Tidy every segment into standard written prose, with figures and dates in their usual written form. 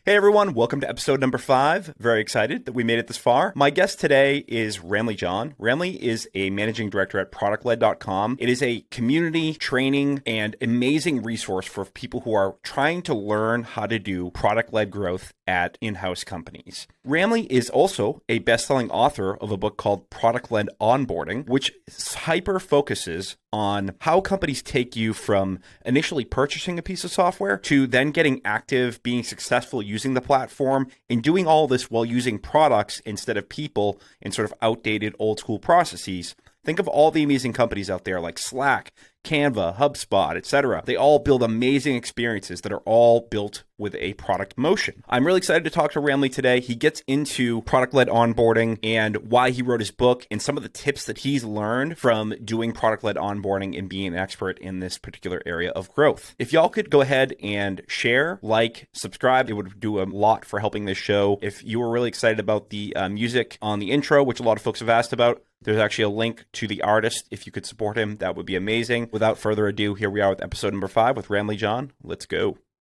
Hey everyone, welcome to episode number 5. Very excited that we made it this far. My guest today is Ramli John. Ramli is a managing director at Product-Led.com. It is a community training and amazing resource for people who are trying to learn how to do product-led growth at in-house companies. Ramli is also a best-selling author of a book called Product-Led Onboarding, which hyper focuses on how companies take you from initially purchasing a piece of software to then getting active, being successful using the platform, and doing all this while using products instead of people in sort of outdated old school processes. Think of all the amazing companies out there like Slack, Canva, HubSpot, etc. They all build amazing experiences that are all built with a product motion. I'm really excited to talk to Ramli today. He gets into product-led onboarding and why he wrote his book and some of the tips that he's learned from doing product-led onboarding and being an expert in this particular area of growth. If y'all could go ahead and share, like, subscribe, it would do a lot for helping this show. If you were really excited about the music on the intro, which a lot of folks have asked about, there's actually a link to the artist. If you could support him, that would be amazing. Without further ado, here we are with episode number 5 with Ramli John. Let's go.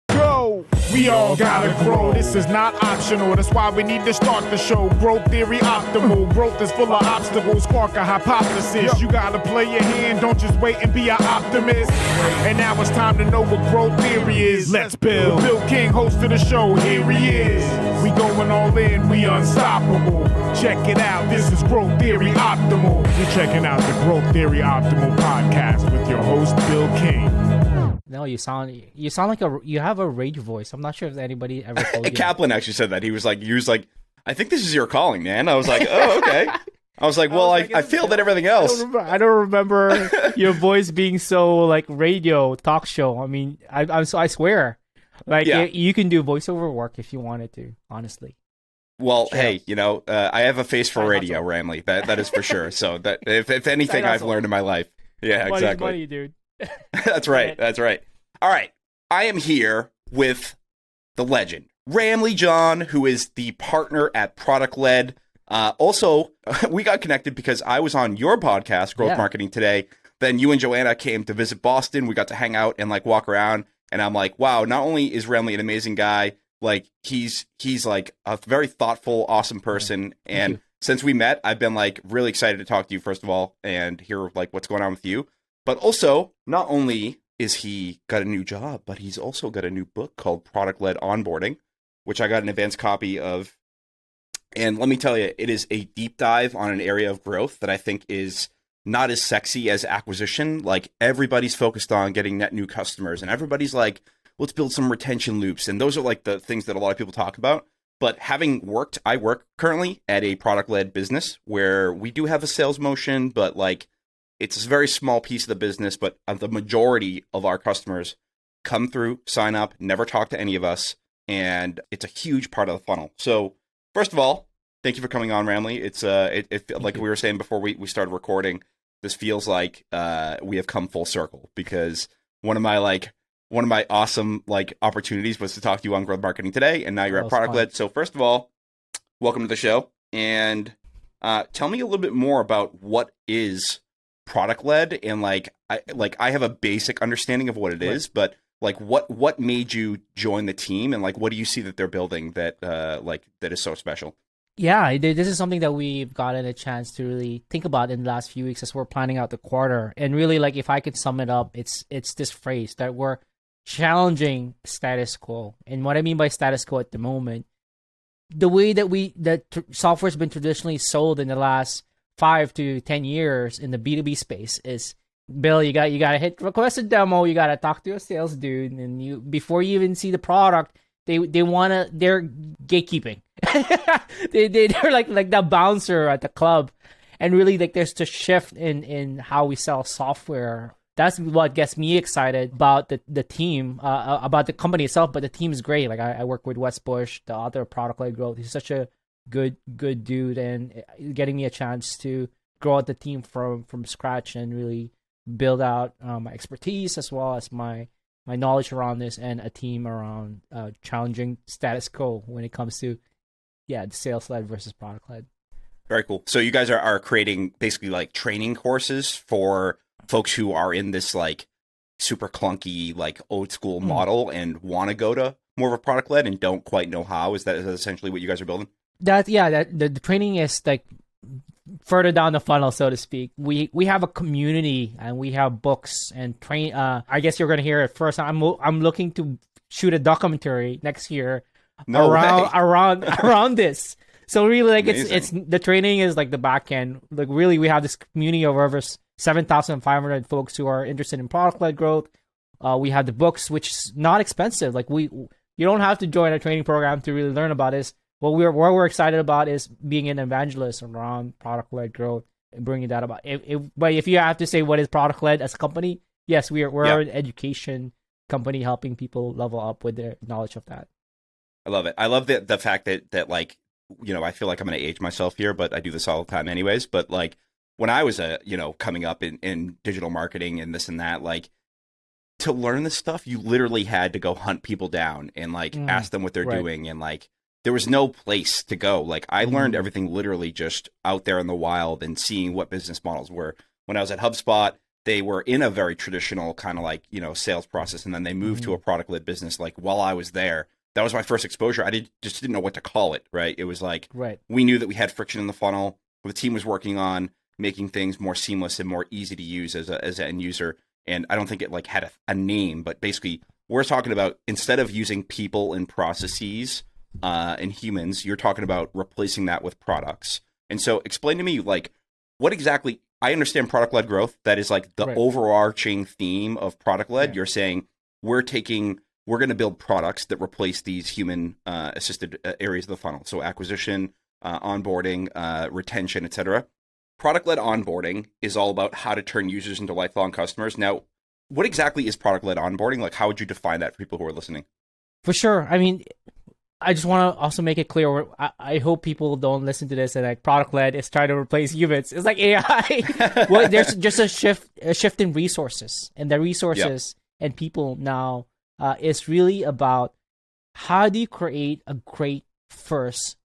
Go! We all gotta grow. This is not optional. That's why we need to start the show. Growth theory optimal. Growth is full of obstacles. Spark a hypothesis. You gotta play your hand. Don't just wait and be an optimist. And now it's time to know what growth theory is. Let's build. Bill King, host of the show. Here he is. We going all in. We unstoppable. Check it out. This is Growth Theory Optimal. You're checking out the Growth Theory Optimal podcast with your host, Bill King. No, you sound like you have a rage voice. I'm not sure if anybody ever told you. Kaplan actually said that. He was like, I think this is your calling, man. I was like, oh, okay. I was like, well, I failed at everything else. I don't remember your voice being so like radio talk show. I mean, I swear, like you can do voiceover work if you wanted to, honestly. Well, hey, I have a face for radio, Ramli. That is for sure. So that if anything I've learned in my life. Yeah, exactly. Money, dude. That's right. That's right. All right. I am here with the legend, Ramli John, who is the partner at Product-Led. Also, we got connected because I was on your podcast, Growth Marketing Today. Then you and Joanna came to visit Boston. We got to hang out and like walk around. And I'm like, wow, not only is Ramli an amazing guy, like he's like a very thoughtful, awesome person. And since we met, I've been like really excited to talk to you, first of all, and hear like what's going on with you. But also, not only is he got a new job, but he's also got a new book called Product-Led Onboarding, which I got an advanced copy of. And let me tell you, it is a deep dive on an area of growth that I think is not as sexy as acquisition. Like everybody's focused on getting net new customers and everybody's like, let's build some retention loops. And those are like the things that a lot of people talk about. But I work currently at a product-led business where we do have a sales motion, but like, it's a very small piece of the business, but the majority of our customers come through, sign up, never talk to any of us, and it's a huge part of the funnel. So, first of all, thank you for coming on, Ramli. It's like we were saying before we started recording, this feels like we have come full circle because one of my awesome like opportunities was to talk to you on Growth Marketing Today, and now you're at Product-Led. So, first of all, welcome to the show, and tell me a little bit more about what is Product-Led, and I have a basic understanding of what it is, but like what made you join the team, and like what do you see that they're building that that is so special? Yeah, this is something that we've gotten a chance to really think about in the last few weeks as we're planning out the quarter. And really, like if I could sum it up, it's this phrase that we're challenging status quo. And what I mean by status quo at the moment, the way that software has been traditionally sold in the last 5 to 10 years in the B2B space is, Bill, you got to hit request a demo, you got to talk to a sales dude, and you before you even see the product, they're gatekeeping. they're like the bouncer at the club, and really like there's the shift in how we sell software. That's what gets me excited about the team, about the company itself. But the team is great. Like I work with Wes Bush, the author of Product-Led Growth. He's such a good dude, and getting me a chance to grow out the team from scratch and really build out my expertise as well as my knowledge around this, and a team around challenging status quo when it comes to the sales-led versus product-led. Very cool. So you guys are creating basically like training courses for folks who are in this like super clunky, like old school model and want to go to more of a product led and don't quite know how? Is that essentially what you guys are building? That the training is like further down the funnel, so to speak. We have a community and we have books and train. I guess you're gonna hear it first. I'm looking to shoot a documentary next year around this. So really, like it's the training is like the back end. Like really, we have this community of over 7,500 folks who are interested in product led growth. We have the books, which is not expensive. Like you don't have to join a training program to really learn about this. What we're excited about is being an evangelist around product led growth and bringing that about. But if you have to say what is product led as a company, yes, we're an education company helping people level up with their knowledge of that. I love it. I love the fact that like, you know, I feel like I'm going to age myself here, but I do this all the time anyways. But like when I was coming up in digital marketing and this and that, like to learn this stuff, you literally had to go hunt people down and like ask them what they're doing, and like there was no place to go. Like I learned everything literally just out there in the wild and seeing what business models were. When I was at HubSpot, they were in a very traditional kind of like, you know, sales process, and then they moved to a product led business. Like while I was there, that was my first exposure. I just didn't know what to call it, right? It was like, we knew that we had friction in the funnel. The team was working on making things more seamless and more easy to use as an end user. And I don't think it like had a name, but basically we're talking about, instead of using people and processes and humans, you're talking about replacing that with products. And so explain to me, like, what exactly, I understand product-led growth. That is like the overarching theme of product-led. You're saying we're going to build products that replace these human assisted areas of the funnel. So acquisition, onboarding, retention, etc. Product-led onboarding is all about how to turn users into lifelong customers. Now, what exactly is product-led onboarding? Like, how would you define that for people who are listening? For sure. I mean, I just want to also make it clear. I hope people don't listen to this and like product-led is trying to replace humans. It's like AI. Well, there's just a shift in resources, and the resources and people now is really about how do you create a great first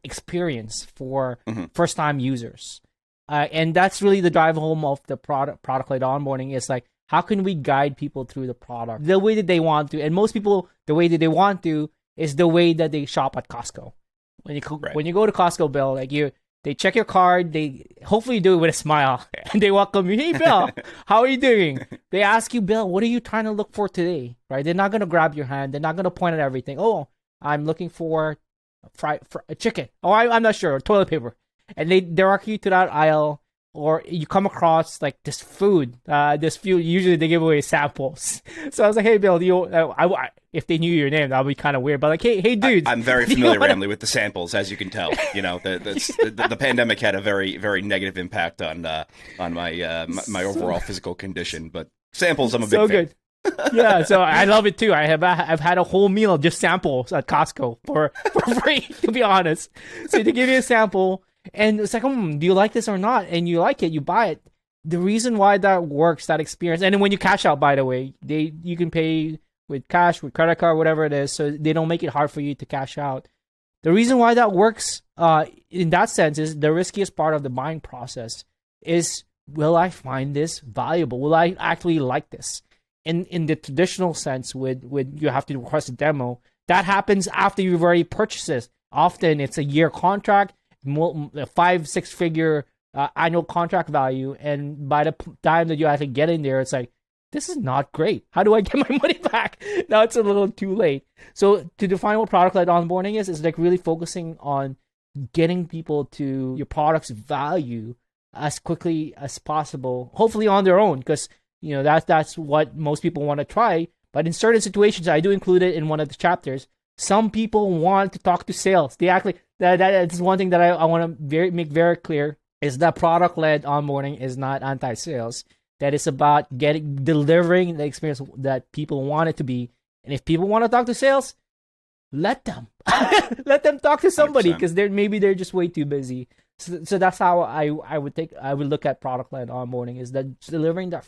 experience for first-time users, and that's really the drive home of the product-led onboarding. Is like, how can we guide people through the product the way that they want to? And most people, the way that they want to is the way that they shop at Costco. When you go to Costco, Bill, like they check your card, they hopefully do it with a smile, and they welcome you. Hey, Bill, how are you doing? They ask you, Bill, what are you trying to look for today? Right? They're not going to grab your hand. They're not going to point at everything. Oh, I'm looking for fried chicken. Oh, I'm not sure. Toilet paper. And they direct you to that aisle, or you come across like this food. Usually they give away samples. So I was like, hey, Bill, if they knew your name, that would be kind of weird. But like, hey, dude. I'm very familiar, Ramli, with the samples, as you can tell. You know, the pandemic had a very, very negative impact on my overall physical condition. But samples, I'm a big fan. Good. Yeah, so I love it too. I've had a whole meal just samples at Costco for free, to be honest. So they give you a sample, and it's like, do you like this or not? And you like it, you buy it. The reason why that works, that experience, and then when you cash out, by the way, you can pay with cash, with credit card, whatever it is, so they don't make it hard for you to cash out. The reason why that works in that sense is the riskiest part of the buying process is, will I find this valuable? Will I actually like this? In the traditional sense, with you have to request a demo, that happens after you've already purchased it. Often it's a year contract, 5-6 figure annual contract value, and by the time that you actually get in there, it's like, this is not great. How do I get my money back? Now it's a little too late. So to define what product-led onboarding is like really focusing on getting people to your product's value as quickly as possible, hopefully on their own, because you know that's what most people want to try. But in certain situations, I do include it in one of the chapters. Some people want to talk to sales. They actually that is one thing that I want to make very clear, is that product-led onboarding is not anti-sales. That is about delivering the experience that people want it to be. And if people want to talk to sales, let them let them talk to somebody, because they're just way too busy. So that's how I would look at product-led onboarding, is that delivering that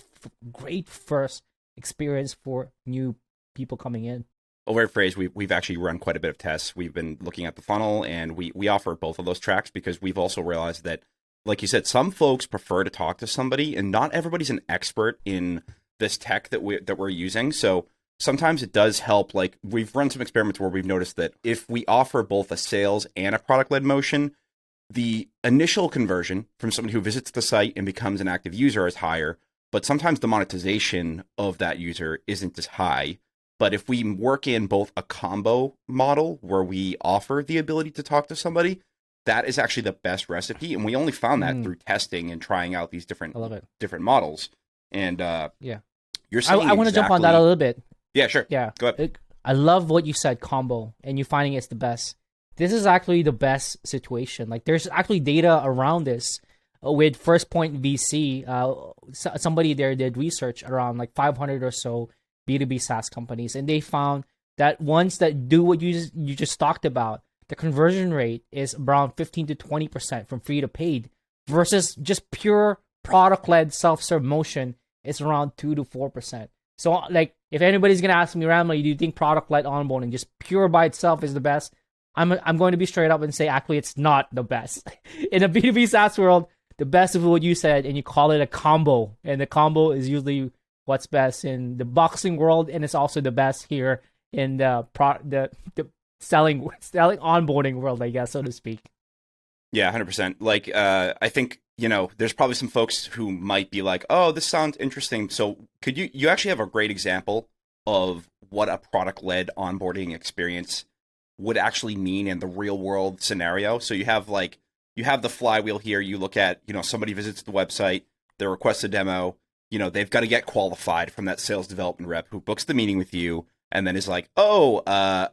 great first experience for new people coming in. Over at Phrase, we've actually run quite a bit of tests. We've been looking at the funnel, and we offer both of those tracks, because we've also realized that, like you said, some folks prefer to talk to somebody, and not everybody's an expert in this tech that we're using. So sometimes it does help. Like we've run some experiments where we've noticed that if we offer both a sales and a product-led motion, the initial conversion from somebody who visits the site and becomes an active user is higher, but sometimes the monetization of that user isn't as high. But if we work in both a combo model where we offer the ability to talk to somebody, that is actually the best recipe. And we only found that through testing and trying out these different models. And yeah, you're saying I want to jump on that a little bit. Yeah, sure. Yeah. Go ahead. I love what you said, combo, and you finding it's the best. This is actually the best situation. Like there's actually data around this with First Point VC. Somebody there did research around like 500 or so B2B SaaS companies, and they found that ones that do what you just talked about, the conversion rate is around 15 to 20% from free to paid versus just pure product-led self-serve motion. It's around 2 to 4%. So like if anybody's going to ask me, Ramli, do you think product-led onboarding just pure by itself is the best? I'm going to be straight up and say, actually, it's not the best. In a B2B SaaS world, the best is what you said, and you call it a combo. And the combo is usually what's best in the boxing world, and it's also the best here in the selling onboarding world, I guess, so to speak. Yeah, 100%. Like, I think, there's probably some folks who might be like, oh, this sounds interesting. So could you actually have a great example of what a product-led onboarding experience would actually mean in the real world scenario? So you have the flywheel here. You look at, somebody visits the website, they request a demo, they've got to get qualified from that sales development rep who books the meeting with you and then is like, oh,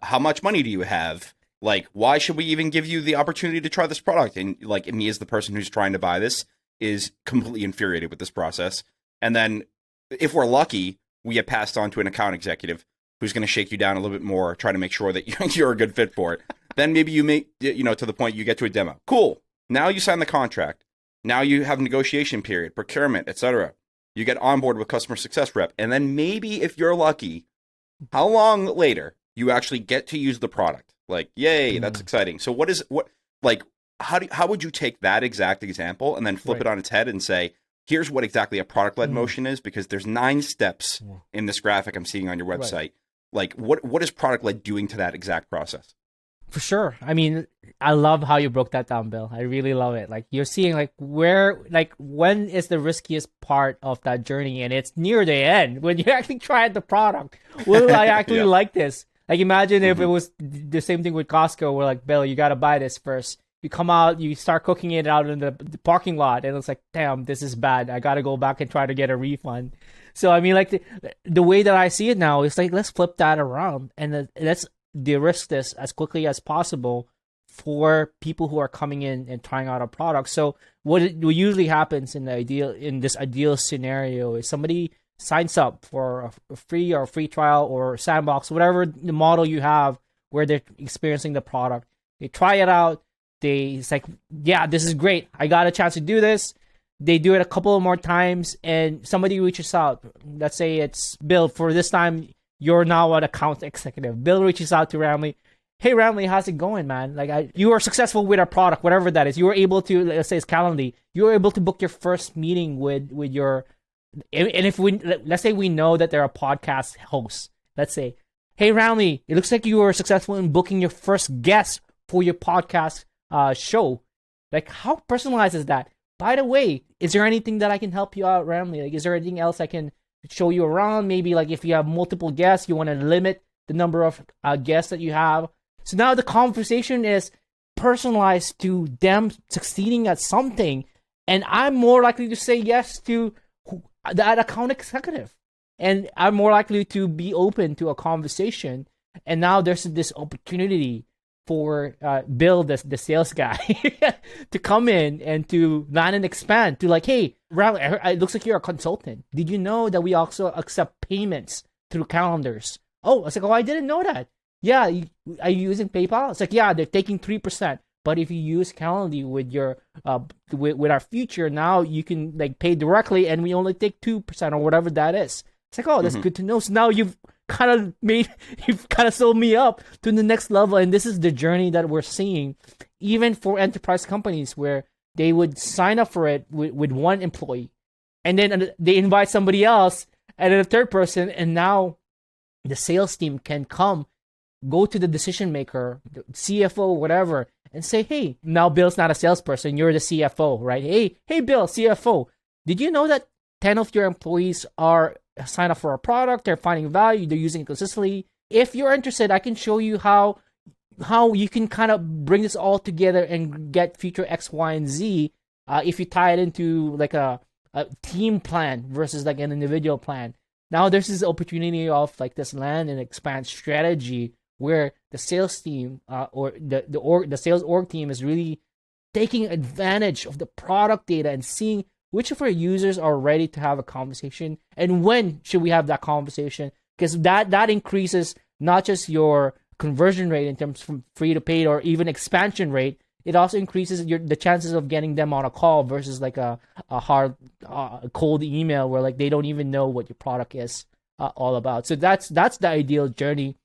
how much money do you have? Like, why should we even give you the opportunity to try this product? And like me as the person who's trying to buy this is completely infuriated with this process. And then if we're lucky, we get passed on to an account executive who's going to shake you down a little bit more, try to make sure that you're a good fit for it. Then maybe you make, to the point you get to a demo. Cool. Now you sign the contract. Now you have a negotiation period, procurement, etc. You get on board with customer success rep. And then maybe if you're lucky, how long later you actually get to use the product? Like, yay, that's exciting. So how would you take that exact example and then flip it on its head and say, here's what exactly a product-led motion is? Because there's 9 steps in this graphic I'm seeing on your website. Right. Like, what is product-led doing to that exact process? For sure. I mean, I love how you broke that down, Bill. I really love it. Like, you're seeing when is the riskiest part of that journey, and it's near the end when you actually tried the product. Will I actually like this? Like, imagine if it was the same thing with Costco, where like, Bill, you got to buy this first. You come out, you start cooking it out in the parking lot, and it's like, damn, this is bad. I got to go back and try to get a refund. So, I mean, like, the way that I see it now is like, let's flip that around and let's de-risk this as quickly as possible for people who are coming in and trying out a product. So what usually happens in this ideal scenario is somebody signs up for a free trial or sandbox, whatever the model you have where they're experiencing the product. They try it out. It's like, yeah, this is great. I got a chance to do this. They do it a couple of more times and somebody reaches out. Let's say it's Bill. For this time, you're now an account executive. Bill reaches out to Ramli. Hey, Ramli, how's it going, man? Like, you are successful with our product, whatever that is. You were able to, let's say it's Calendly. You were able to book your first meeting with your, and if let's say we know that they're a podcast host. Let's say, hey, Ramli, it looks like you were successful in booking your first guest for your podcast show. Like, how personalized is that? By the way, is there anything that I can help you out, Ramli? Like, is there anything else I can show you around? Maybe like if you have multiple guests, you want to limit the number of guests that you have. So now the conversation is personalized to them succeeding at something, and I'm more likely to say yes to that account executive, and I'm more likely to be open to a conversation. And now there's this opportunity for Bill, the sales guy, to come in and to land and expand to like, hey, Ramli, it looks like you're a consultant. Did you know that we also accept payments through calendars? Oh, I was like, oh, I didn't know that. Yeah, are you using PayPal? It's like, yeah, they're taking 3%. But if you use Calendly with your with our feature, now you can like pay directly, and we only take 2% or whatever that is. It's like, oh, that's good to know. So now you've kind of sold me up to the next level, and this is the journey that we're seeing, even for enterprise companies where they would sign up for it with one employee, and then they invite somebody else and then a third person, and now the sales team can go to the decision maker, the CFO, whatever, and say, hey, now Bill's not a salesperson, you're the CFO, right? Hey, Bill, CFO, did you know that 10 of your employees are signed up for a product, they're finding value, they're using it consistently? If you're interested, I can show you how you can kind of bring this all together and get feature X, Y, and Z if you tie it into like a team plan versus like an individual plan. Now there's this opportunity of like this land and expand strategy where the sales team or the sales org team is really taking advantage of the product data and seeing which of our users are ready to have a conversation and when should we have that conversation, because that increases not just your conversion rate in terms from free to paid or even expansion rate. It also increases the chances of getting them on a call versus like a hard cold email where like they don't even know what your product is all about. So that's the ideal journey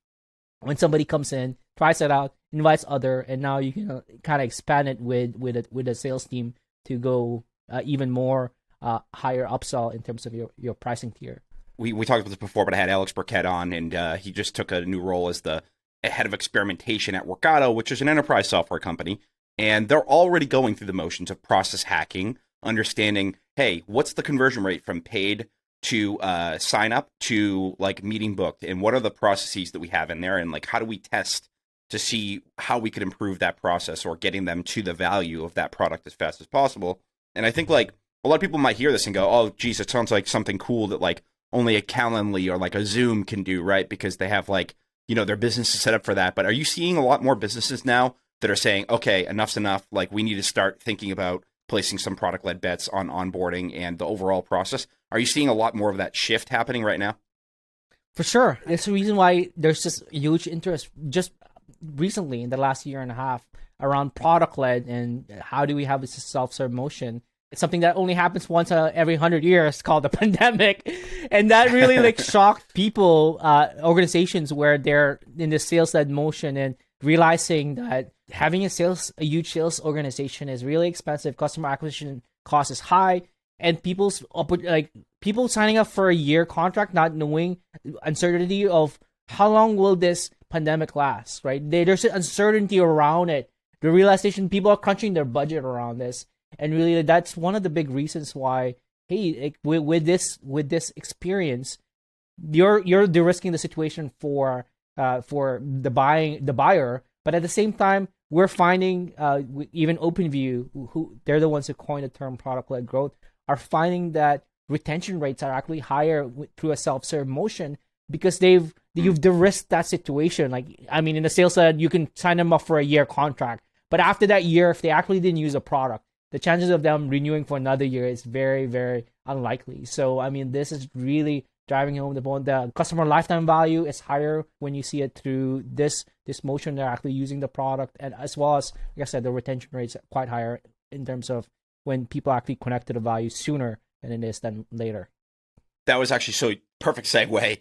when somebody comes in, tries it out, invites other, and now you can kind of expand it with a sales team to go even more higher upsell in terms of your pricing tier. We talked about this before, but I had Alex Burkett on, and he just took a new role as the head of experimentation at Workato, which is an enterprise software company. And they're already going through the motions of process hacking, understanding, hey, what's the conversion rate from paid to sign up to like meeting booked, and what are the processes that we have in there, and like how do we test to see how we could improve that process or getting them to the value of that product as fast as possible. And I think like a lot of people might hear this and go, oh, geez, it sounds like something cool that like only a Calendly or like a Zoom can do, right? Because they have like, you know, their business is set up for that. But are you seeing a lot more businesses now that are saying, okay, enough's enough, like we need to start thinking about placing some product-led bets on onboarding and the overall process? Are you seeing a lot more of that shift happening right now? For sure. It's the reason why there's this huge interest just recently in the last year and a half around product-led and how do we have this self-serve motion. It's something that only happens once every 100 years called the pandemic. And that really like shocked people, organizations where they're in the sales-led motion and realizing that having a huge sales organization is really expensive. Customer acquisition cost is high, and people signing up for a year contract, not knowing uncertainty of how long will this pandemic last, right? There's uncertainty around it. The realization people are crunching their budget around this, and really that's one of the big reasons why, hey, with this experience, you're de-risking the situation for the buyer, but at the same time, we're finding even OpenView, who they're the ones who coined the term product-led growth, are finding that retention rates are actually higher through a self-serve motion because you've de-risked that situation. Like, I mean, in the sales side, you can sign them up for a year contract, but after that year, if they actually didn't use a product, the chances of them renewing for another year is very, very unlikely. So, I mean, this is really driving home the point. The customer lifetime value is higher when you see it through this motion. They're actually using the product, and as well as, like I said, the retention rates are quite higher in terms of when people actually connect to the value sooner than it is than later. That was actually so perfect segue.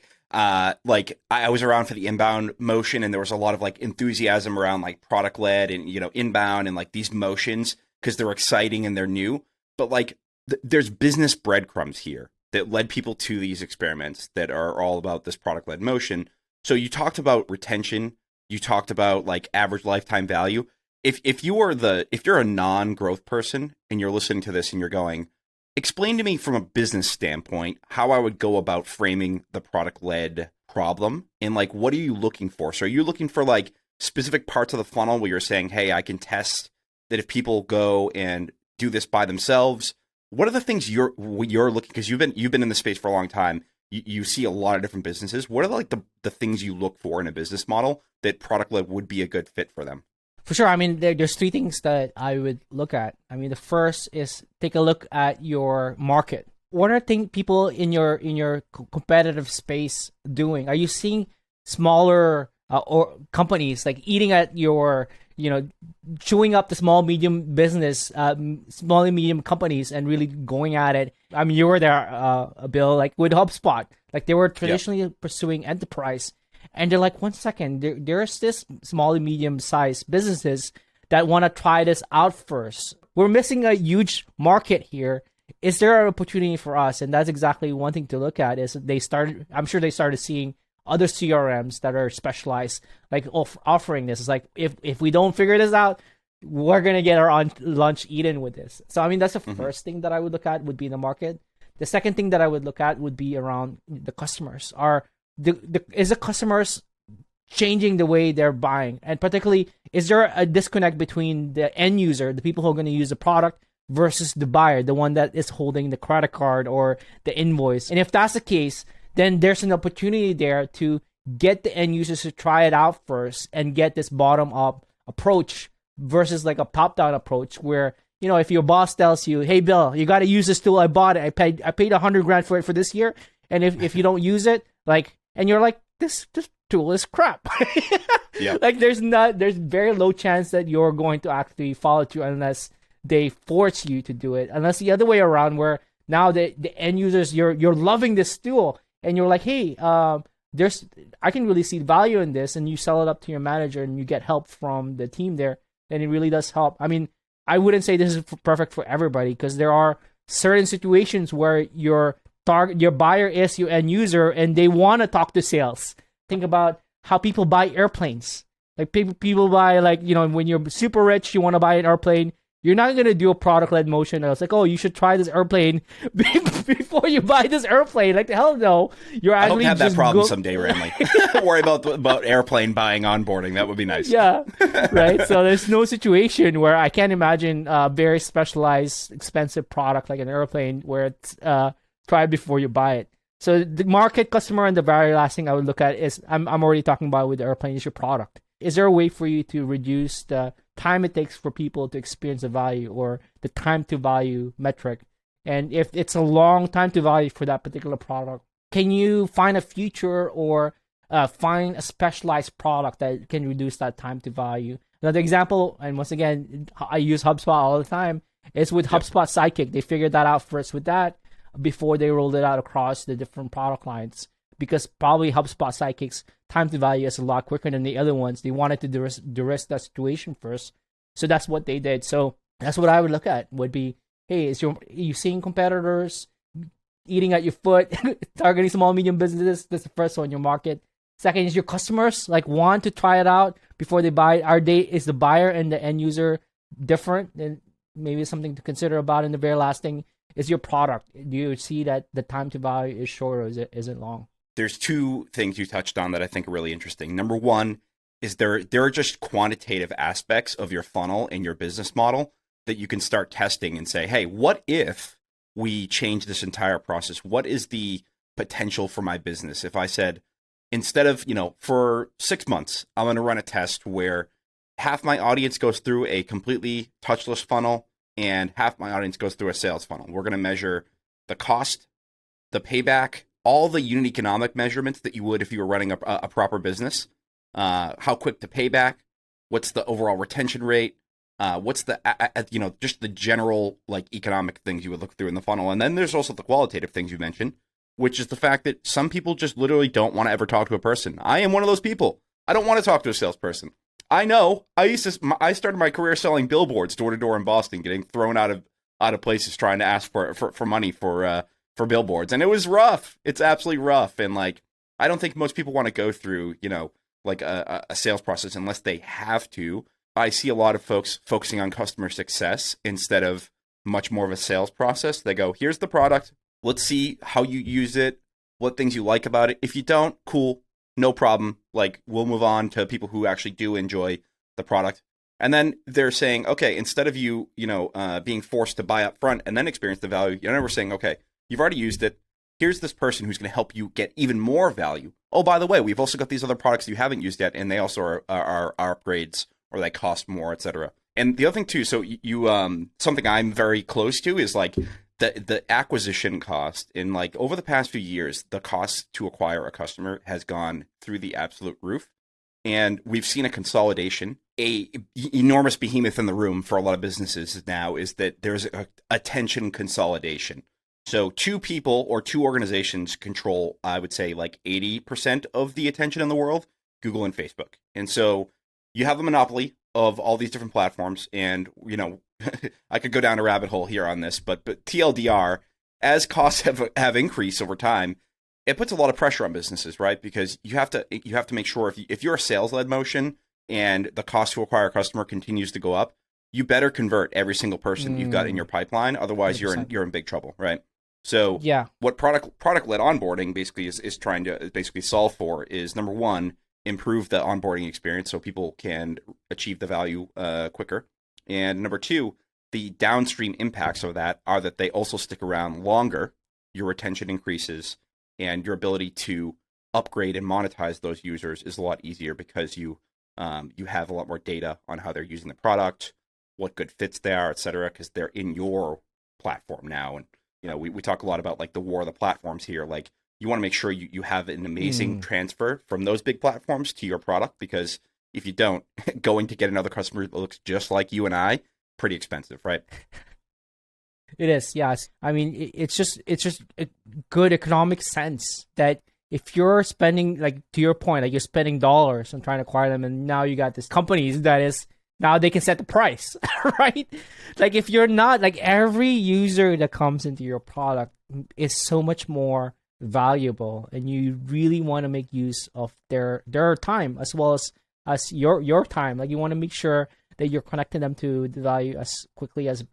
Like I was around for the inbound motion, and there was a lot of like enthusiasm around like product led and, you know, inbound and like these motions because they're exciting and they're new. But like there's business breadcrumbs here that led people to these experiments that are all about this product led motion. So you talked about retention, you talked about like average lifetime value. If you're a non-growth person and you're listening to this and you're going, explain to me from a business standpoint how I would go about framing the product-led problem, and like what are you looking for? So are you looking for like specific parts of the funnel where you're saying, hey, I can test that if people go and do this by themselves? What are the things you're looking, because you've been in the space for a long time, you see a lot of different businesses. What are like the things you look for in a business model that product-led would be a good fit for them? For sure. I mean, there's three things that I would look at. I mean, the first is take a look at your market. What are people in your competitive space doing? Are you seeing smaller or companies like eating at your, chewing up the small medium business, small and medium companies and really going at it? I mean, you were there, Bill, like with HubSpot, like they were traditionally pursuing enterprise. And they're like, 1 second, there's this small and medium-sized businesses that want to try this out first. We're missing a huge market here. Is there an opportunity for us? And that's exactly one thing to look at. I'm sure they started seeing other CRMs that are specialized, like offering this. It's like, if we don't figure this out, we're going to get our lunch eaten with this. So, I mean, that's the first thing that I would look at would be the market. The second thing that I would look at would be around the customers. Is the customers changing the way they're buying? And particularly, is there a disconnect between the end user, the people who are going to use the product, versus the buyer, the one that is holding the credit card or the invoice? And if that's the case, then there's an opportunity there to get the end users to try it out first and get this bottom-up approach versus like a top-down approach where, you know, if your boss tells you, hey, Bill, you got to use this tool. I bought it. I paid $100,000 for it for this year. And if you don't use it, like, and you're like, this tool is crap. Yeah. Like there's very low chance that you're going to actually follow through unless they force you to do it. Unless the other way around where now the end users, you're loving this tool and you're like, hey, I can really see value in this, and you sell it up to your manager and you get help from the team there, then it really does help. I mean, I wouldn't say this is perfect for everybody because there are certain situations where your buyer is your end user and they want to talk to sales. Think about how people buy airplanes. Like people buy, like, you know, when you're super rich, you want to buy an airplane. You're not going to do a product-led motion. It's like, oh, you should try this airplane before you buy this airplane. Like, the hell no. You're actually I hope to have that problem someday, Ramli. Worry about airplane buying onboarding. That would be nice. Yeah, right? So there's no situation where I can't imagine a very specialized, expensive product like an airplane where it's try before you buy it. So the market, customer, and the very last thing I would look at is, I'm already talking about with the airplane, is your product. Is there a way for you to reduce the time it takes for people to experience the value, or the time to value metric? And if it's a long time to value for that particular product, can you find a feature or find a specialized product that can reduce that time to value? Another example, and once again, I use HubSpot all the time, is with HubSpot Sidekick. They figured that out first with that before they rolled it out across the different product lines, because probably HubSpot Sidekick's time to value is a lot quicker than the other ones. They wanted to de-risk that situation first. So that's what they did. So that's what I would look at, would be, hey, are you seeing competitors eating at your foot, targeting small, medium businesses? That's the first one, your market. Second is your customers, like, want to try it out before they buy it. Is the buyer and the end user different? And maybe something to consider about. And the very last thing is your product. Do you see that the time to value is short, or is it long? There's two things you touched on that I think are really interesting. Number one is there are just quantitative aspects of your funnel and your business model that you can start testing and say, hey, what if we change this entire process? What is the potential for my business? If I said, instead of, for 6 months, I'm going to run a test where half my audience goes through a completely touchless funnel and half my audience goes through a sales funnel. We're going to measure the cost, the payback, all the unit economic measurements that you would if you were running a proper business. How quick to pay back, what's the overall retention rate, what's the, just the general economic things you would look through in the funnel. And then there's also the qualitative things you mentioned, which is the fact that some people just literally don't want to ever talk to a person. I am one of those people. I don't want to talk to a salesperson. I know. I started my career selling billboards door to door in Boston, getting thrown out of places trying to ask for money for billboards, and it was rough. It's absolutely rough, and I don't think most people want to go through a sales process unless they have to. I see a lot of folks focusing on customer success instead of much more of a sales process. They go, here's the product. Let's see how you use it, what things you like about it. If you don't, cool, no problem. We'll move on to people who actually do enjoy the product. And then they're saying, okay, instead of you being forced to buy up front and then experience the value, we're saying, okay, you've already used it. Here's this person who's going to help you get even more value. Oh, by the way, we've also got these other products you haven't used yet, and they also are upgrades, or they cost more, etc. And the other thing too, so you something I'm very close to is the acquisition cost. In over the past few years, the cost to acquire a customer has gone through the absolute roof, and we've seen a consolidation. A enormous behemoth in the room for a lot of businesses now is that there's a attention consolidation. So two people or two organizations control, I would say, 80% of the attention in the world, Google and Facebook. And so you have a monopoly of all these different platforms. And, I could go down a rabbit hole here on this, but TLDR, as costs have increased over time, it puts a lot of pressure on businesses, right? Because you have to make sure if you're a sales-led motion and the cost to acquire a customer continues to go up, you better convert every single person you've got in your pipeline. Otherwise, 100%. you're in big trouble, right? So Yeah. what product-led onboarding basically is trying to basically solve for is, number one, improve the onboarding experience so people can achieve the value quicker. And number two, the downstream impacts of that are that they also stick around longer, your retention increases, and your ability to upgrade and monetize those users is a lot easier because you have a lot more data on how they're using the product, what good fits they are, et cetera, because they're in your platform now. And we talk a lot about like the war of the platforms here. Like, you want to make sure you have an amazing transfer from those big platforms to your product, because if you don't, going to get another customer that looks just like you and I, pretty expensive, right? It is, yes. I mean, it's just a good economic sense that if you're spending, like, to your point, like, you're spending dollars on trying to acquire them, and now you got this companies that is, now they can set the price, right? Like, if you're not, like, every user that comes into your product is so much more valuable, and you really want to make use of their time as well as your time. Like, you want to make sure that you're connecting them to the value as quickly as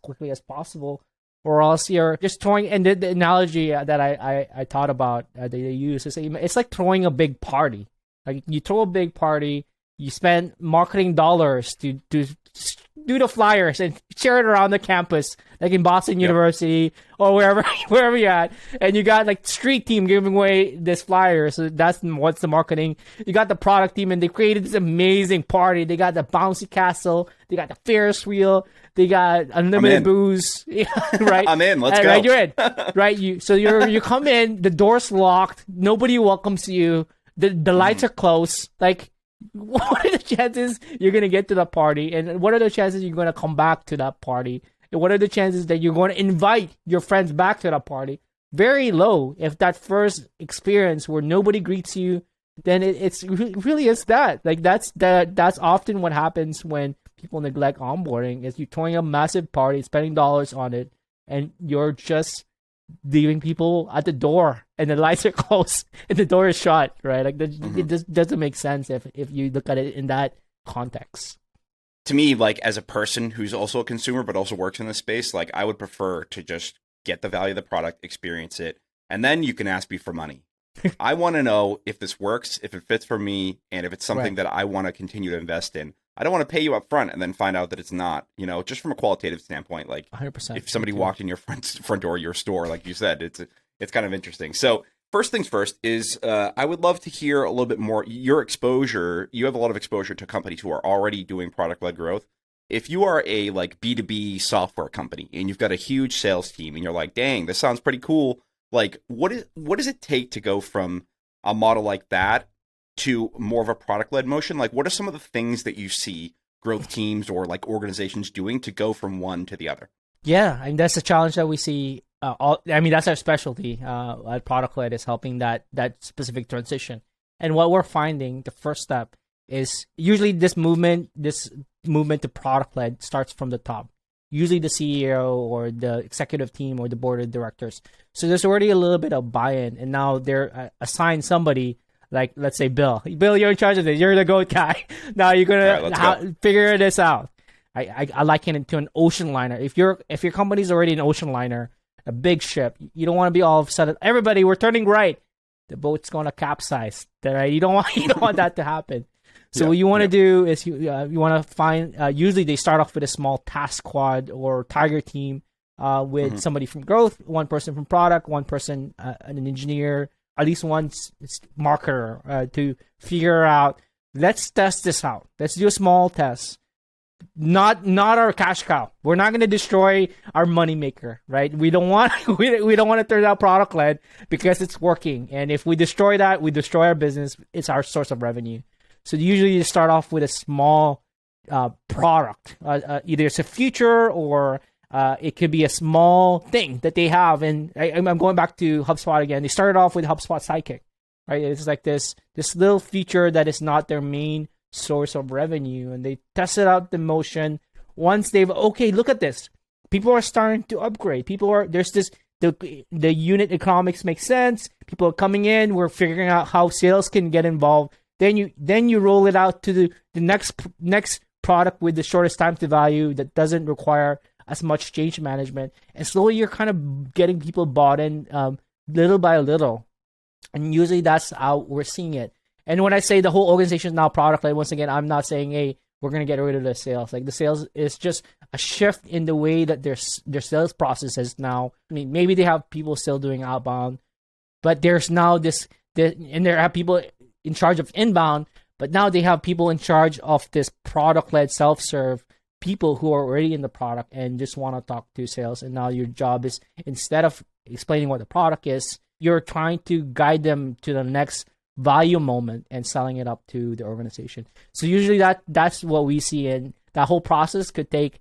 quickly as possible, or else you're just throwing. And the analogy that I thought about that they use is, it's like throwing a big party. Like, you throw a big party, you spend marketing dollars to do the flyers and share it around the campus, like in Boston University or wherever you're at, and you got like street team giving away this flyer. So that's what's the marketing. You got the product team, and they created this amazing party. They got the bouncy castle, they got the Ferris wheel, they got unlimited booze. Right, I'm in. Let's go. Right, you're in. Right, you come in, the door's locked, nobody welcomes you, the lights are closed. Like, what are the chances you're going to get to the party? And what are the chances you're going to come back to that party? And what are the chances that you're going to invite your friends back to that party? Very low. If that first experience where nobody greets you, then it really is that. Like, that's often what happens when people neglect onboarding, is you're throwing a massive party, spending dollars on it, and you're just leaving people at the door, and the lights are closed and the door is shut, right? Like, it just doesn't make sense if you look at it in that context. To me, like, as a person who's also a consumer but also works in this space, like, I would prefer to just get the value of the product, experience it, and then you can ask me for money. I want to know if this works, if it fits for me, and if it's something that I want to continue to invest in. I don't want to pay you up front and then find out that it's not, just from a qualitative standpoint. Like, 100%. If somebody walked in your front door of your store, like you said, it's kind of interesting. So first things first is I would love to hear a little bit more your exposure. You have a lot of exposure to companies who are already doing product-led growth. If you are a like B2B software company and you've got a huge sales team and you're like, dang, this sounds pretty cool. Like, what does it take to go from a model like that to more of a product-led motion? Like, what are some of the things that you see growth teams or like organizations doing to go from one to the other? Yeah, and that's the challenge that we see. That's our specialty at Product-Led, is helping that specific transition. And what we're finding, the first step is usually this movement to Product-Led starts from the top. Usually the CEO or the executive team or the board of directors. So there's already a little bit of buy-in, and now they're assigned somebody. Like, let's say Bill, you're in charge of this. You're the GOAT guy. Now you're gonna figure this out. I liken it to an ocean liner. If your company's already an ocean liner, a big ship, you don't want to be all of a sudden, everybody, we're turning right, the boat's gonna capsize. Right? You don't want that to happen. So what you want to do is you want to find. Usually they start off with a small task squad or tiger team with somebody from growth, one person from product, one person an engineer, at least one marketer to figure out, let's test this out. Let's do a small test. Not our cash cow. We're not going to destroy our moneymaker, right? We don't want we don't want to turn out product-led because it's working. And if we destroy that, we destroy our business. It's our source of revenue. So usually you start off with a small product. Either it's a feature or it could be a small thing that they have. And I'm going back to HubSpot again. They started off with HubSpot Sidekick, right? It's like this little feature that is not their main source of revenue. And they tested out the motion. Once look at this. People are starting to upgrade. There's this the unit economics make sense. People are coming in. We're figuring out how sales can get involved. Then you roll it out to the next product with the shortest time to value that doesn't require as much change management. And slowly you're kind of getting people bought in little by little. And usually that's how we're seeing it. And when I say the whole organization is now product-led, once again, I'm not saying, hey, we're going to get rid of the sales. Like the sales is just a shift in the way that their sales process is now. I mean, maybe they have people still doing outbound, but there's now and there are people in charge of inbound, but now they have people in charge of this product-led self-serve, people who are already in the product and just want to talk to sales. And now your job is, instead of explaining what the product is, you're trying to guide them to the next value moment and selling it up to the organization. So usually that's what we see, and that whole process could take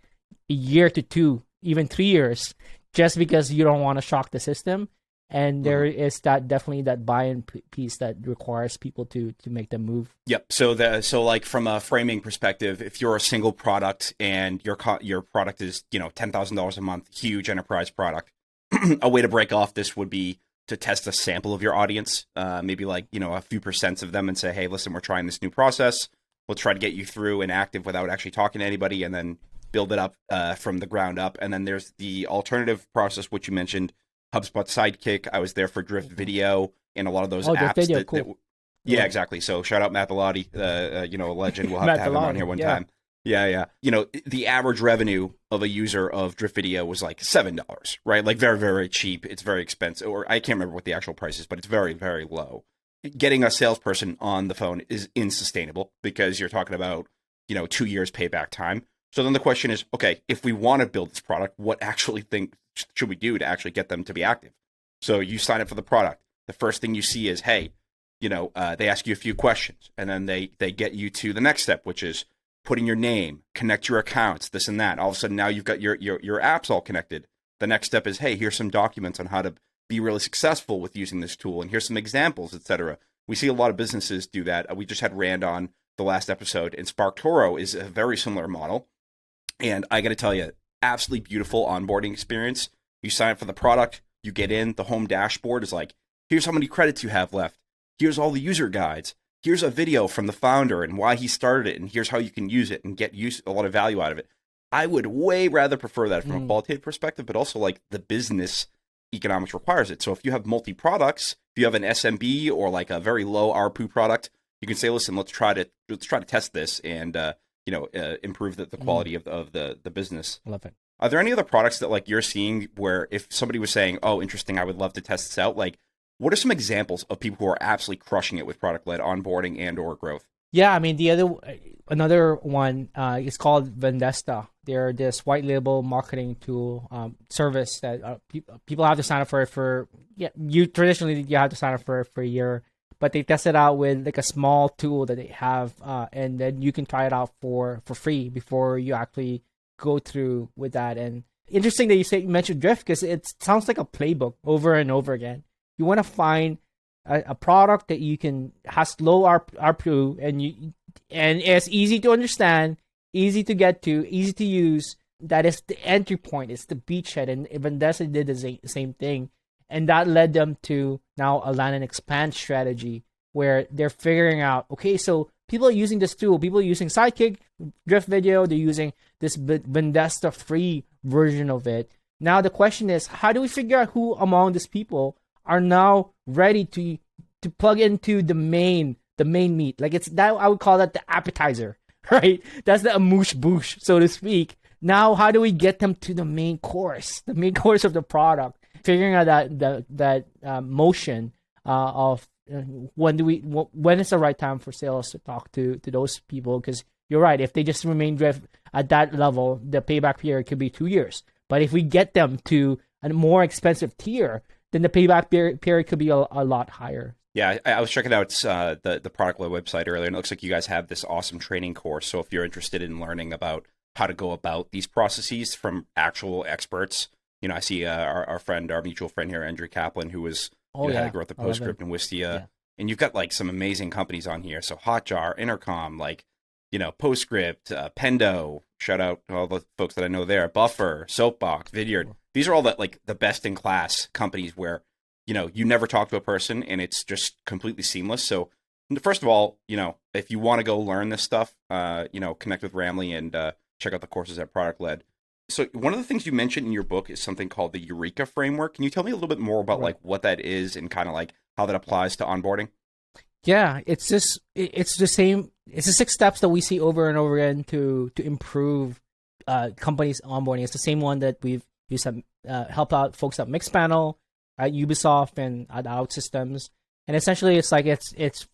a year to 2, even 3 years, just because you don't want to shock the system. And there is definitely that buy-in piece that requires people to make them move. Yep. So like from a framing perspective, if you're a single product and your product is $10,000 a month, huge enterprise product, a way to break off this would be to test a sample of your audience, maybe like a few percents of them, and say, hey, listen, we're trying this new process. We'll try to get you through and active without actually talking to anybody, and then build it up from the ground up. And then there's the alternative process, which you mentioned. HubSpot Sidekick. I was there for Drift Video and a lot of those apps. Video, cool. Yeah, exactly. So shout out Matt Bellotti, a legend. We'll have to have him on here one time. Yeah. The average revenue of a user of Drift Video was like $7, right? Like very, very cheap. It's very expensive, or I can't remember what the actual price is, but it's very, very low. Getting a salesperson on the phone is insustainable because you're talking about, 2 years payback time. So then the question is, okay, if we want to build this product, what actually should we do to actually get them to be active? So you sign up for the product. The first thing you see is, hey, they ask you a few questions, and then they get you to the next step, which is put in your name, connect your accounts, this and that. All of a sudden now you've got your apps all connected. The next step is, hey, here's some documents on how to be really successful with using this tool, and here's some examples, etc. We see a lot of businesses do that. We just had Rand on the last episode, and SparkToro is a very similar model. And I got to tell you, absolutely beautiful onboarding experience. You sign up for the product, you get in, the home dashboard is like, here's how many credits you have left. Here's all the user guides. Here's a video from the founder and why he started it, and here's how you can use it and get a lot of value out of it. I would way rather prefer that from a qualitative perspective, but also like the business economics requires it. So if you have multi-products, if you have an SMB or like a very low ARPU product, you can say, listen, let's try to test this and improve the quality of the business. I love it. Are there any other products that like you're seeing where if somebody was saying, oh, interesting, I would love to test this out, like what are some examples of people who are absolutely crushing it with product-led onboarding and or growth? Yeah, I mean, another one is called Vendesta. They're this white label marketing tool service that people have to sign up for. Traditionally you have to sign up for a year, but they test it out with like a small tool that they have, and then you can try it out for free before you actually go through with that. And interesting that you mentioned Drift, because it sounds like a playbook over and over again. You want to find a product that has low ARPU and it's easy to understand, easy to get to, easy to use. That is the entry point. It's the beachhead. And Vendessa did the same thing. And that led them to now a land and expand strategy where they're figuring out, okay, so people are using this tool. People are using Sidekick, Drift Video. They're using this Vendesta free version of it. Now the question is, how do we figure out who among these people are now ready to plug into the main meat? Like, it's that, I would call that the appetizer, right? That's the amuse bouche, so to speak. Now, how do we get them to the main course of the product? Figuring out that motion of when is the right time for sales to talk to those people? Because you're right, if they just remain Drift at that level, the payback period could be 2 years. But if we get them to a more expensive tier, then the payback period could be a lot higher. Yeah, I was checking out the Product-Led website earlier, and it looks like you guys have this awesome training course. So if you're interested in learning about how to go about these processes from actual experts, I see our mutual friend here, Andrew Kaplan, who was had to grow the PostScript and Wistia, and you've got like some amazing companies on here. So Hotjar, Intercom, like PostScript, Pendo. Shout out to all the folks that I know there. Buffer, Soapbox, Vidyard. these are all the best in class companies where, you never talk to a person and it's just completely seamless. So first of all, if you want to go learn this stuff, connect with Ramli and check out the courses at Product-Led. So one of the things you mentioned in your book is something called the Eureka framework. Can you tell me a little bit more about what that is and kind of how that applies to onboarding? Yeah, it's the same. It's the 6 steps that we see over and over again to improve companies' onboarding. It's the same one that we've used to help out folks at Mixpanel, at Ubisoft, and at OutSystems. And essentially, it's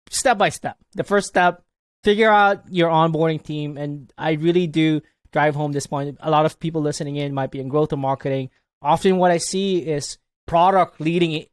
step by step. The first step, figure out your onboarding team. And I really do drive home this point. A lot of people listening in might be in growth or marketing. Often what I see is product leading,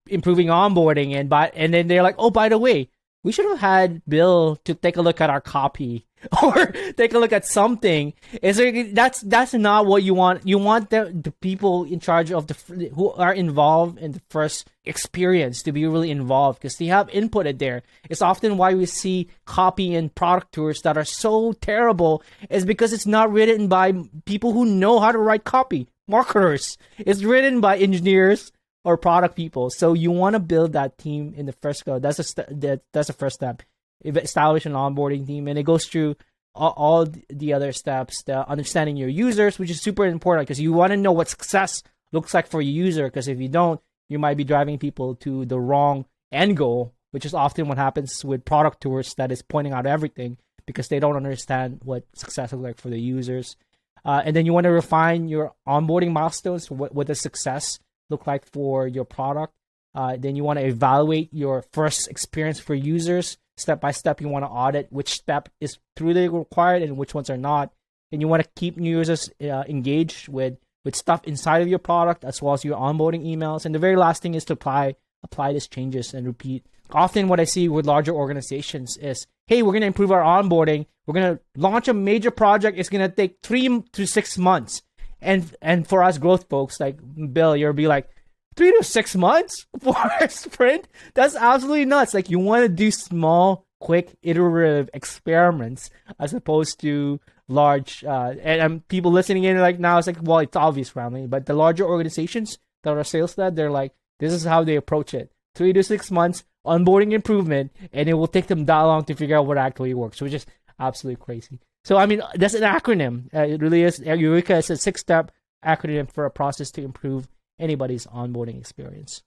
improving onboarding, and then they're like, oh, by the way, we should have had Bill to take a look at our copy or take a look at something. That's not what you want. You want the people in charge of who are involved in the first experience to be really involved because they have input there. It's often why we see copy and product tours that are so terrible is because it's not written by people who know how to write copy, marketers. It's written by engineers or product people. So you want to build that team in the first go. That's the first step. Establish an onboarding team, and it goes through all the other steps. The understanding your users, which is super important because you want to know what success looks like for your user. Because if you don't, you might be driving people to the wrong end goal, which is often what happens with product tours that is pointing out everything because they don't understand what success looks like for the users. And then you want to refine your onboarding milestones. What does success look like for your product? Then you want to evaluate your first experience for users. Step by step, you want to audit which step is truly required and which ones are not. And you want to keep new users engaged with stuff inside of your product as well as your onboarding emails. And the very last thing is to apply these changes and repeat. Often what I see with larger organizations is, hey, we're going to improve our onboarding. We're going to launch a major project. It's going to take 3 to 6 months. And for us growth folks like Bill, you'll be like, 3 to 6 months for a sprint? That's absolutely nuts. You want to do small, quick, iterative experiments as opposed to large. And people listening in now, it's well, it's obvious, Ramli. But the larger organizations that are sales-led, they're like, this is how they approach it. 3 to 6 months, onboarding improvement, and it will take them that long to figure out what actually works, which is absolutely crazy. So, that's an acronym. It really is. Eureka is a 6-step acronym for a process to improve anybody's onboarding experience.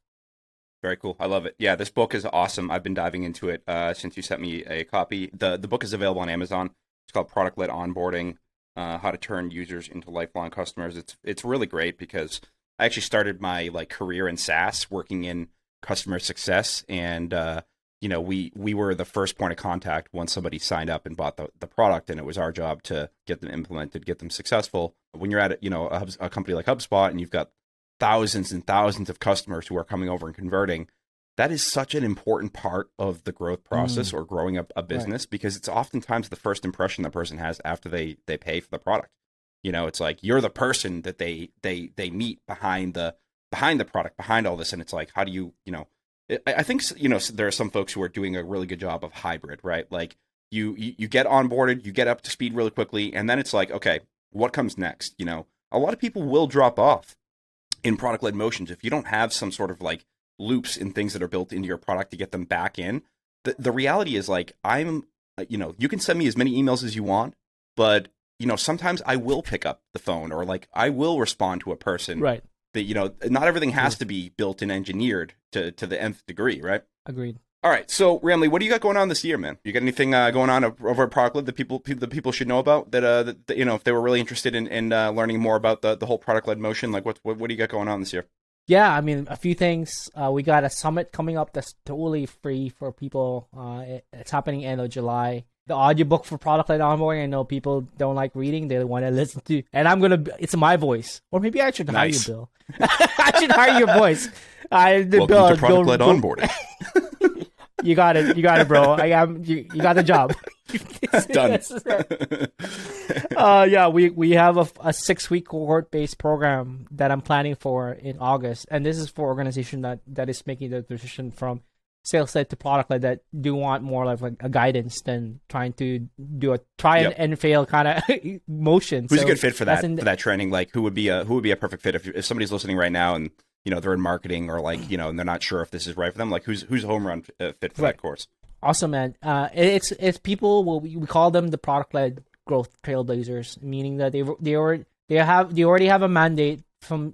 Very cool. I love it. Yeah, this book is awesome. I've been diving into it since you sent me a copy. The book is available on Amazon. It's called Product-Led Onboarding, How to Turn Users into Lifelong Customers. It's really great because I actually started my career in SaaS working in customer success, and we were the first point of contact once somebody signed up and bought the product, and it was our job to get them implemented, get them successful. When you're at a company like HubSpot and you've got thousands and thousands of customers who are coming over and converting, that is such an important part of the growth process or growing a business, because it's oftentimes the first impression the person has after they pay for the product. It's you're the person that they meet behind the product, behind all this. And it's how do you, I think, there are some folks who are doing a really good job of hybrid, right? You get onboarded, you get up to speed really quickly. And then it's okay, what comes next? A lot of people will drop off in product-led motions if you don't have some sort of loops and things that are built into your product to get them back in. The reality is I'm, you can send me as many emails as you want, but sometimes I will pick up the phone or I will respond to a person. Right. That not everything has to be built and engineered to the nth degree, right? Agreed. All right, so Ramli, what do you got going on this year, man? You got anything going on over at Product-Led that people should know about? That if they were really interested in learning more about the whole product-led motion, what do you got going on this year? Yeah, a few things. We got a summit coming up that's totally free for people. It's happening end of July. The audiobook for Product-Led Onboarding. I know people don't like reading; they want to listen to, and it's my voice, or maybe I should hire you, Bill. I should hire your voice. Welcome to Product-Led Onboarding. You got it, bro. You got the job. Done. Yeah, we have a 6-week cohort-based program that I'm planning for in August, and this is for organization that is making the transition from sales led to product led that do want more like a guidance than trying to do a try and fail kind of motion. Who's a good fit for that training? Like who would be a perfect fit if somebody's listening right now and they're in marketing or like and they're not sure if this is right for them? Like who's a home run fit for that course? Awesome, man. It's people. Well, we call them the product led growth trailblazers, meaning that they already have a mandate from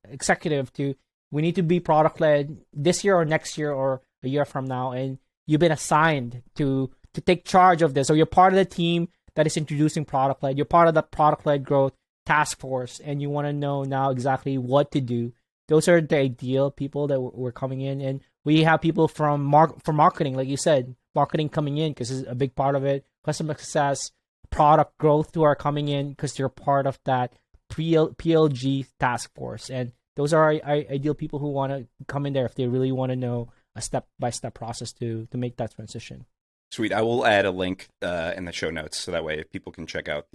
executive to, we need to be product led this year or next year or a year from now, and you've been assigned to take charge of this. So you're part of the team that is introducing product led. You're part of the product led growth task force, and you want to know now exactly what to do. Those are the ideal people that we're coming in, and we have people from marketing, like you said, marketing coming in because it's a big part of it. Customer success, product growth who are coming in because they're part of that PLG task force, and those are our ideal people who want to come in there if they really want to know a step-by-step process to make that transition. Sweet. I will add a link in the show notes so that way if people can check out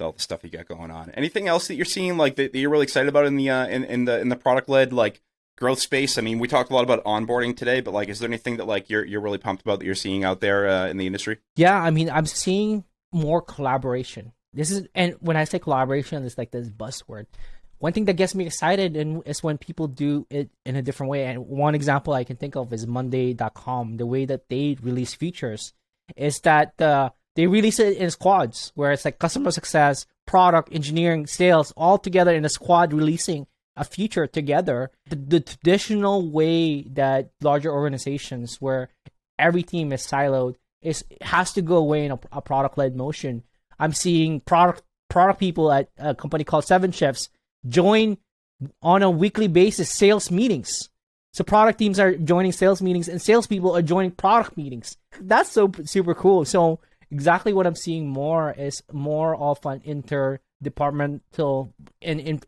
all the stuff you got going on. Anything else that you're seeing like that you're really excited about in the product-led like growth space? I mean, we talked a lot about onboarding today, but like, is there anything that like you're really pumped about that you're seeing out there in the industry? Yeah, I mean, I'm seeing more collaboration. And when I say collaboration, it's like this buzzword. One thing that gets me excited is when people do it in a different way. And one example I can think of is Monday.com. The way that they release features is that they release it in squads, where it's like customer success, product, engineering, sales, all together in a squad releasing a feature together. The traditional way that larger organizations, where every team is siloed, has to go away in a product-led motion. I'm seeing product people at a company called 7 Chefs join on a weekly basis sales meetings. So product teams are joining sales meetings and salespeople are joining product meetings. That's so super cool. So exactly what I'm seeing more is more of an interdepartmental and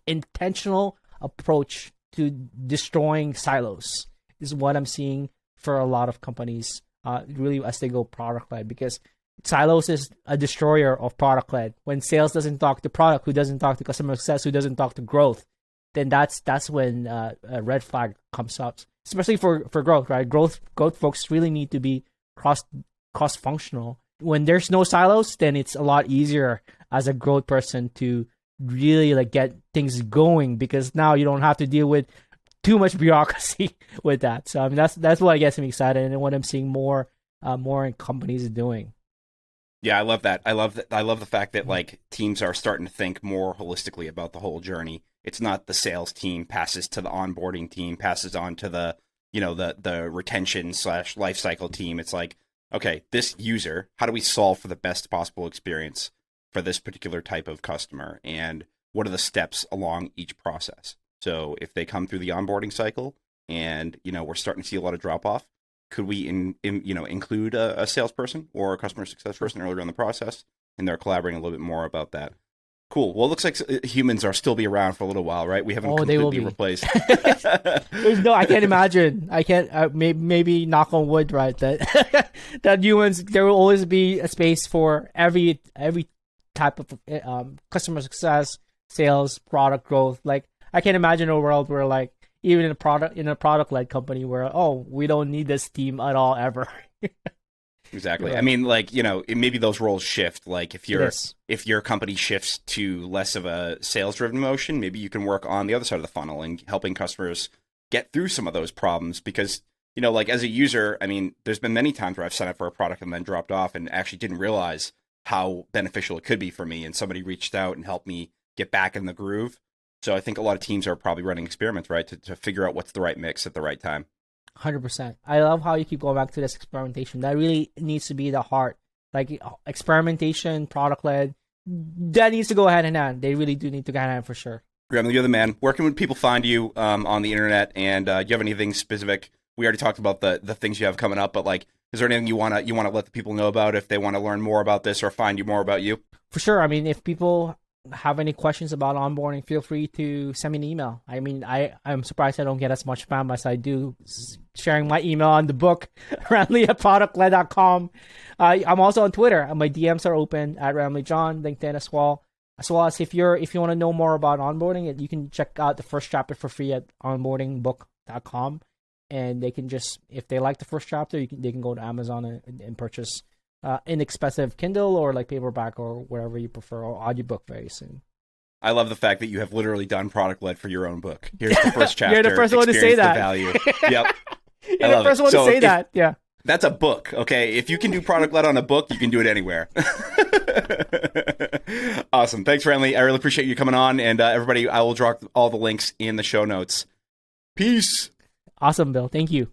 intentional approach to destroying silos is what I'm seeing for a lot of companies, really as they go product-led, because silos is a destroyer of product-led. When sales doesn't talk to product, who doesn't talk to customer success, who doesn't talk to growth, then that's when a red flag comes up, especially for growth, right? Growth folks really need to be cross-functional. When there's no silos, then it's a lot easier as a growth person to really like get things going, because now you don't have to deal with too much bureaucracy with that. So I mean, that's what gets me excited, and what I'm seeing more in companies doing. Yeah, I love that. I love the fact that like teams are starting to think more holistically about the whole journey. It's not the sales team passes to the onboarding team, passes on to the the retention / life cycle team. It's like, okay, this user, how do we solve for the best possible experience for this particular type of customer, and what are the steps along each process? So if they come through the onboarding cycle and we're starting to see a lot of drop off, could we include a salesperson or a customer success person earlier in the process, and they're collaborating a little bit more about that? Cool. Well, it looks like humans are still be around for a little while, right? We haven't completely replaced. There's no, I can't imagine. I can't. Maybe knock on wood, right? That that humans, there will always be a space for every type of customer success, sales, product growth. Like I can't imagine a world where like even in a product-led company where we don't need this team at all ever. Exactly. Yeah. I mean, like, maybe those roles shift. Like if your company shifts to less of a sales-driven motion, maybe you can work on the other side of the funnel and helping customers get through some of those problems. Because, like as a user, I mean, there's been many times where I've signed up for a product and then dropped off and actually didn't realize how beneficial it could be for me. And somebody reached out and helped me get back in the groove. So I think a lot of teams are probably running experiments, right, to figure out what's the right mix at the right time. 100%. I love how you keep going back to this experimentation. That really needs to be the heart. Like experimentation, product-led, that needs to go hand in hand. They really do need to go hand in hand for sure. Ramli, you're the man. Where can people find you on the internet? And do you have anything specific? We already talked about the things you have coming up, but like, is there anything you want to let the people know about if they want to learn more about this or find you more about you? For sure. I mean, if people have any questions about onboarding, feel free to send me an email. I mean, I'm surprised I don't get as much spam as I do sharing my email on the book, Ramli at ProductLed.com. I'm also on Twitter. My DMs are open at Ramli John, LinkedIn as well. As well as if you want to know more about onboarding, you can check out the first chapter for free at onboardingbook.com. and they can just, if they like the first chapter, they can go to Amazon and purchase inexpensive Kindle or like paperback or whatever you prefer, or audiobook very soon. I love the fact that you have literally done product-led for your own book. Here's the first chapter. You're the first one to say that. The value. Yep. You're the first one to say that. Yeah. That's a book, okay? If you can do product-led on a book, you can do it anywhere. Awesome. Thanks, Ramli. I really appreciate you coming on. And everybody, I will drop all the links in the show notes. Peace. Awesome, Bill. Thank you.